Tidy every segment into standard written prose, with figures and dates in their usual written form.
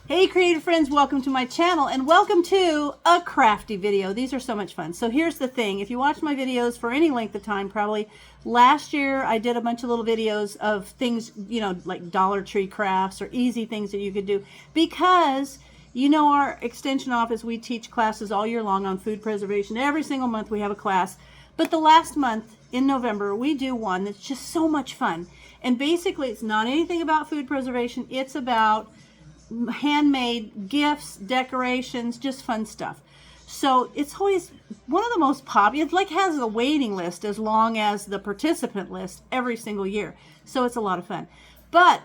Hey creative friends, welcome to my channel and welcome to a crafty video. These are so much fun. So here's the thing, if you watch my videos for any length of time, probably last year I did a bunch of little videos of things, you know, like Dollar Tree crafts or easy things that you could do, because you know our extension office, we teach classes all year long on food preservation. Every single month we have a class, but the last month in November we do one that's just so much fun. And basically it's not anything about food preservation, it's about handmade gifts, decorations, just fun stuff. So it's always one of the most popular. It like has a waiting list as long as the participant list every single year. So it's a lot of fun. But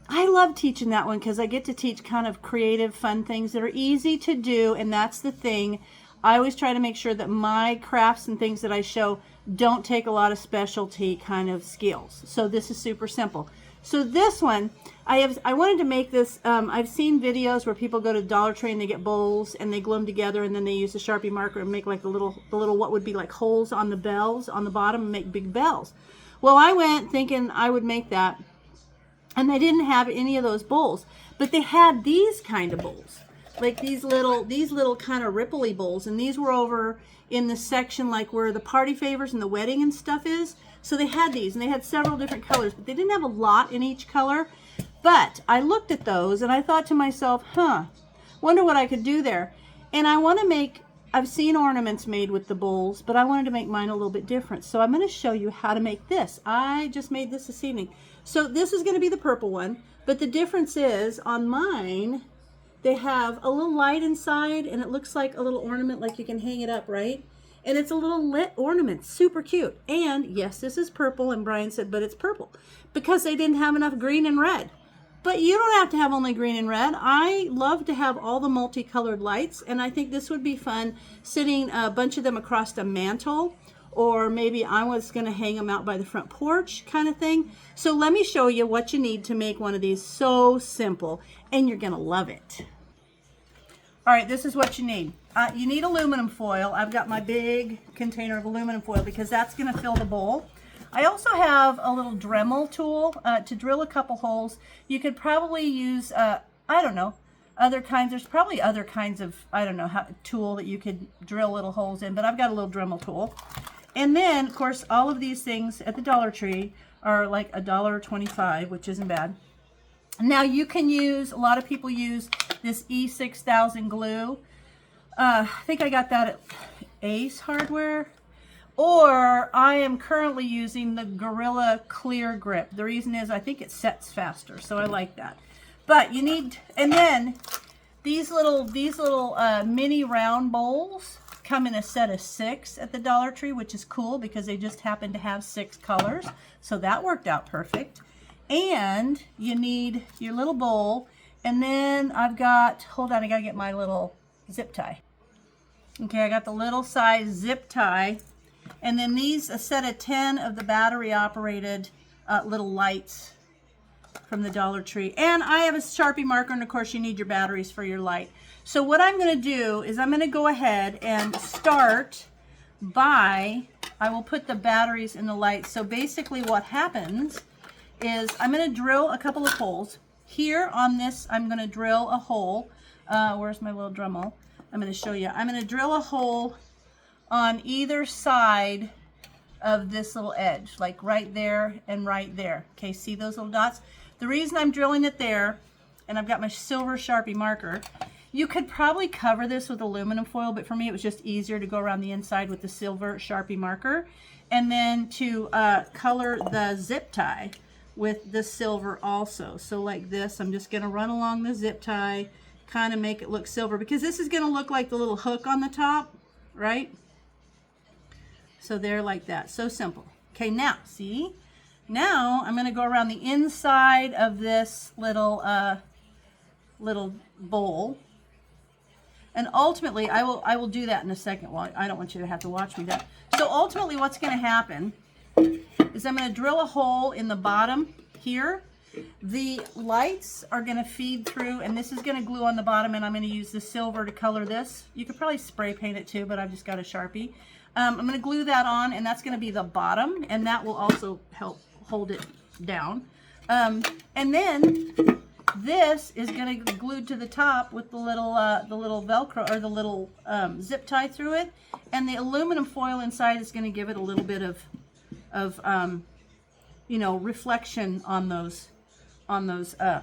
I love teaching that one because I get to teach kind of creative, fun things that are easy to do. And that's the thing. I always try to make sure that my crafts and things that I show don't take a lot of specialty kind of skills. So this is super simple. So this one, I wanted to make this, I've seen videos where people go to Dollar Tree and they get bowls and they glue them together and then they use a Sharpie marker and make like the little what would be like holes on the bells on the bottom and make big bells. Well, I went thinking I would make that, and they didn't have any of those bowls, but they had these kind of bowls, like these little kind of ripply bowls, and these were over in the section like where the party favors and the wedding and stuff is. So they had these, and they had several different colors, but they didn't have a lot in each color. But I looked at those and I thought to myself, wonder what I could do there. And I want to make, I've seen ornaments made with the bowls, but I wanted to make mine a little bit different. So I'm going to show you how to make this. I just made this evening. So this is going to be the purple one, but the difference is on mine, they have a little light inside and it looks like a little ornament, like you can hang it up, right? And it's a little lit ornament, super cute. And yes, this is purple, and Brian said, but it's purple because they didn't have enough green and red. But you don't have to have only green and red. I love to have all the multicolored lights, and I think this would be fun sitting a bunch of them across a mantle, or maybe I was gonna hang them out by the front porch kind of thing. So let me show you what you need to make one of these. So simple, and you're gonna love it. All right, this is what you need. You need aluminum foil. I've got my big container of aluminum foil because that's going to fill the bowl. I also have a little Dremel tool to drill a couple holes. You could probably use, I don't know, other kinds. There's probably other kinds of, I don't know, tool that you could drill little holes in, but I've got a little Dremel tool. And then, of course, all of these things at the Dollar Tree are like $1.25, which isn't bad. Now you can use, a lot of people use this E6000 glue. I think I got that at Ace Hardware. Or I am currently using the Gorilla Clear Grip. The reason is I think it sets faster, so I like that. But you need, and then these little mini round bowls come in a set of 6 at the Dollar Tree, which is cool because they just happen to have 6 colors. So that worked out perfect. And you need your little bowl, and then I've got, hold on, I gotta get my little zip tie. Okay, I got the little size zip tie, and then these, a set of 10 of the battery operated little lights from the Dollar Tree. And I have a Sharpie marker, and of course you need your batteries for your light. So what I'm gonna do is I'm gonna go ahead and start by, I will put the batteries in the lights. So basically what happens is I'm going to drill a couple of holes. Here on this, I'm going to drill a hole. Where's my little Dremel? I'm going to show you. I'm going to drill a hole on either side of this little edge, like right there and right there. Okay, see those little dots? The reason I'm drilling it there, and I've got my silver Sharpie marker, you could probably cover this with aluminum foil, but for me it was just easier to go around the inside with the silver Sharpie marker, and then to color the zip tie with the silver also. So like this, I'm just gonna run along the zip tie, kind of make it look silver, because this is gonna look like the little hook on the top, right? So there, like that, so simple. Okay, now, see? Now I'm gonna go around the inside of this little bowl. And ultimately, I will do that in a second. Well, I don't want you to have to watch me do that. So ultimately what's gonna happen is I'm going to drill a hole in the bottom here. The lights are going to feed through, and this is going to glue on the bottom, and I'm going to use the silver to color this. You could probably spray paint it too, but I've just got a Sharpie. I'm going to glue that on, and that's going to be the bottom, and that will also help hold it down. And then This is going to be glued to the top with the little Velcro or the little zip tie through it, and the aluminum foil inside is going to give it a little bit of you know, reflection on those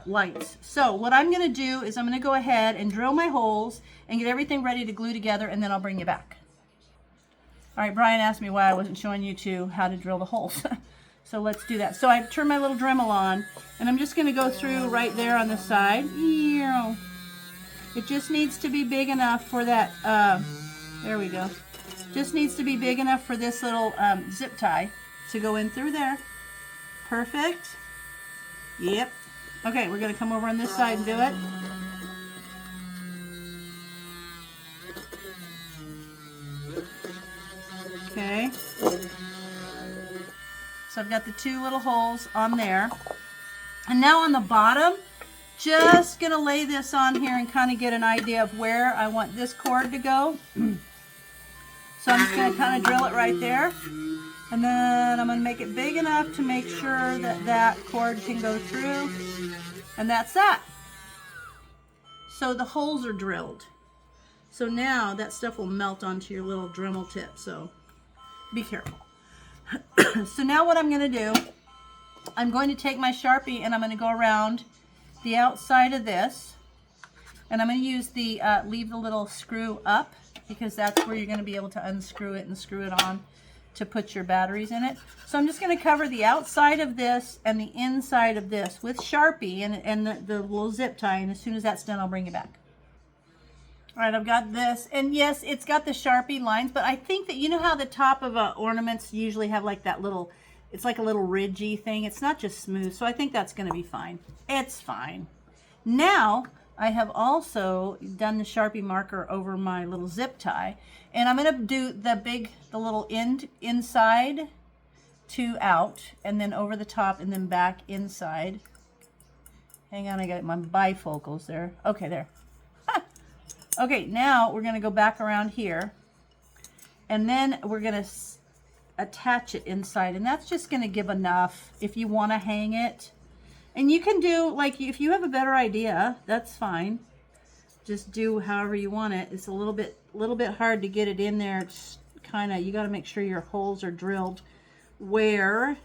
lights. So what I'm going to do is I'm going to go ahead and drill my holes and get everything ready to glue together, and then I'll bring you back. All right, Brian asked me why I wasn't showing you two how to drill the holes. So let's do that. So I've turned my little Dremel on, and I'm just going to go through right there on the side. It just needs to be big enough for that, there we go. Just needs to be big enough for this little zip tie to go in through there. Perfect. Yep. Okay, we're going to come over on this side and do it. Okay. So I've got the two little holes on there. And now on the bottom, just going to lay this on here and kind of get an idea of where I want this cord to go. So I'm just going to kind of drill it right there. And then I'm going to make it big enough to make sure that that cord can go through. And that's that. So the holes are drilled. So now that stuff will melt onto your little Dremel tip. So be careful. So now what I'm going to do, I'm going to take my Sharpie and I'm going to go around the outside of this. And I'm going to use the, leave the little screw up, because that's where you're going to be able to unscrew it and screw it on to put your batteries in it. So I'm just going to cover the outside of this and the inside of this with Sharpie and the little zip tie, and as soon as that's done, I'll bring it back. All right, I've got this, and yes, it's got the Sharpie lines, but I think that, you know how the top of ornaments usually have like that little, it's like a little ridgy thing. It's not just smooth, so I think that's going to be fine. It's fine. Now, I have also done the Sharpie marker over my little zip tie, and I'm going to do the little end inside to out, and then over the top, and then back inside. Hang on, I got my bifocals there. Okay, there. Okay, now we're going to go back around here, and then we're going to attach it inside, and that's just going to give enough if you want to hang it. And you can do, like, if you have a better idea, that's fine. Just do however you want it. It's a little bit hard to get it in there. It's kind of, you got to make sure your holes are drilled where,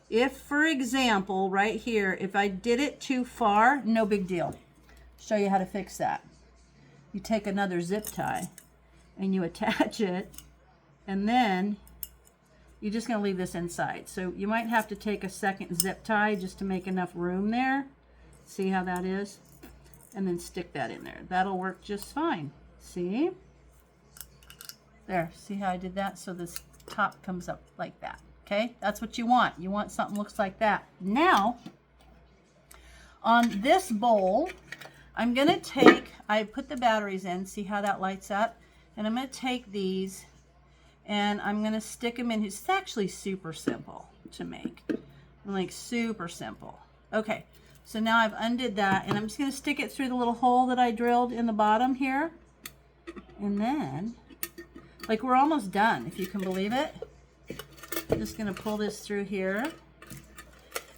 if, for example, right here, if I did it too far, no big deal. Show you how to fix that. You take another zip tie and you attach it, and then you're just going to leave this inside. So you might have to take a second zip tie just to make enough room there. See how that is? And then stick that in there. That'll work just fine. See? There. See how I did that? So this top comes up like that. Okay? That's what you want. You want something that looks like that. Now, on this bowl, I'm going to take, I put the batteries in, see how that lights up? And I'm going to take these and I'm going to stick them in. It's actually super simple to make. Like super simple. Okay, so now I've undid that, and I'm just going to stick it through the little hole that I drilled in the bottom here. And then, like, we're almost done, if you can believe it. I'm just going to pull this through here.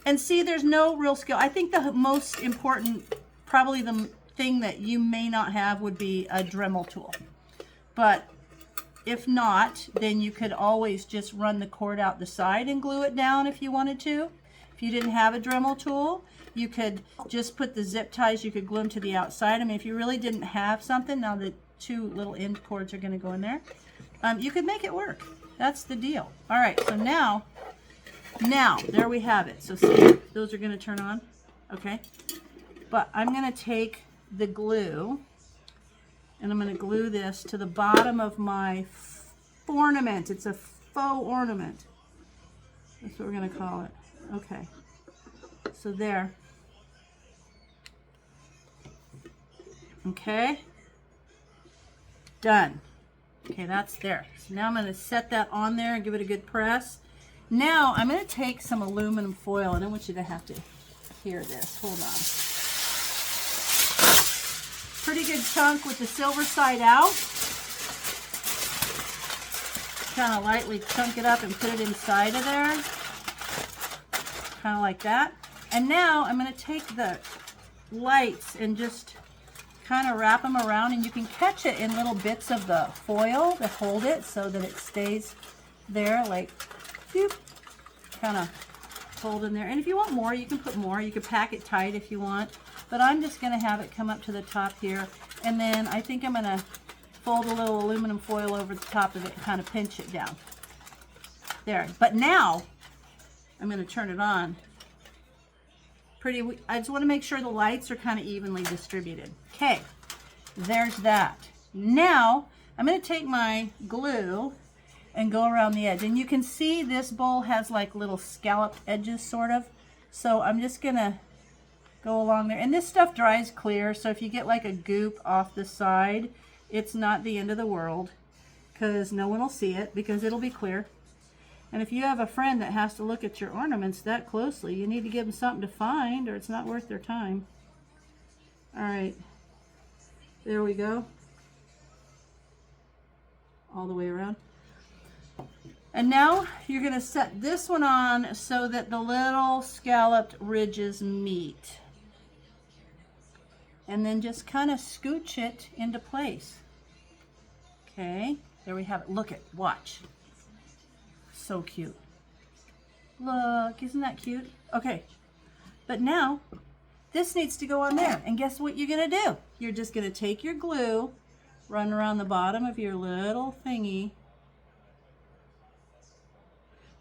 And see, there's no real skill. I think the most important, probably the thing that you may not have, would be a Dremel tool. But if not, then you could always just run the cord out the side and glue it down if you wanted to. If you didn't have a Dremel tool, you could just put the zip ties, you could glue them to the outside. I mean, if you really didn't have something, now the two little end cords are going to go in there, you could make it work. That's the deal. All right, so now there we have it. So see, those are going to turn on. Okay, but I'm going to take the glue and I'm going to glue this to the bottom of my ornament. It's a faux ornament. That's what we're going to call it. Okay, so there. Okay, done. Okay, that's there. So now I'm going to set that on there and give it a good press. Now I'm going to take some aluminum foil, and I want you to have to hear this. Hold on. Pretty good chunk with the silver side out. Kind of lightly chunk it up and put it inside of there. Kind of like that. And now I'm going to take the lights and just kind of wrap them around, and you can catch it in little bits of the foil that hold it so that it stays there, like, kind of hold in there. And if you want more, you can put more. You can pack it tight if you want, but I'm just going to have it come up to the top here, and then I think I'm going to fold a little aluminum foil over the top of it and kind of pinch it down there. But now I'm going to turn it on. I just want to make sure the lights are kind of evenly distributed. Okay, there's that. Now I'm going to take my glue and go around the edge, and you can see this bowl has like little scalloped edges sort of, so I'm just gonna go along there, and this stuff dries clear, so if you get like a goop off the side, it's not the end of the world, because no one will see it because it'll be clear. And if you have a friend that has to look at your ornaments that closely, you need to give them something to find, or it's not worth their time. All right, there we go, all the way around. And now you're going to set this one on so that the little scalloped ridges meet, and then just kind of scooch it into place. Okay, there we have it. Look at, watch. So cute. Look, isn't that cute? Okay, but now this needs to go on there, and guess what you're gonna do? You're just gonna take your glue, run around the bottom of your little thingy.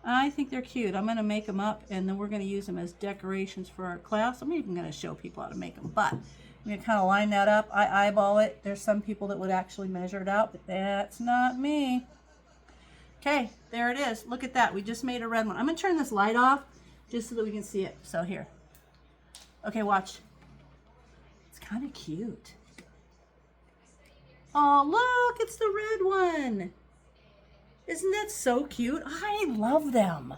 I think they're cute. I'm gonna make them up, and then we're gonna use them as decorations for our class. I'm even gonna show people how to make them, but I'm gonna kind of line that up. I eyeball it. There's some people that would actually measure it out, but that's not me. Okay, there it is. Look at that. We just made a red one. I'm going to turn this light off just so that we can see it. So here. Okay, watch. It's kind of cute. Oh, look, it's the red one. Isn't that so cute? I love them.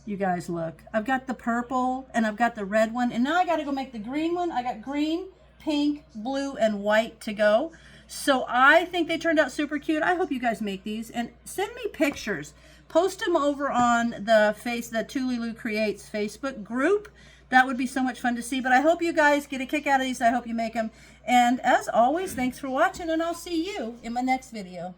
You guys, look. I've got the purple and I've got the red one, and now I got to go make the green one. I got green, pink, blue, and white to go. So I think they turned out super cute. I hope you guys make these and send me pictures. Post them over on the Tuliloo Creates Facebook group. That would be so much fun to see. But I hope you guys get a kick out of these. I hope you make them. And as always, thanks for watching, and I'll see you in my next video.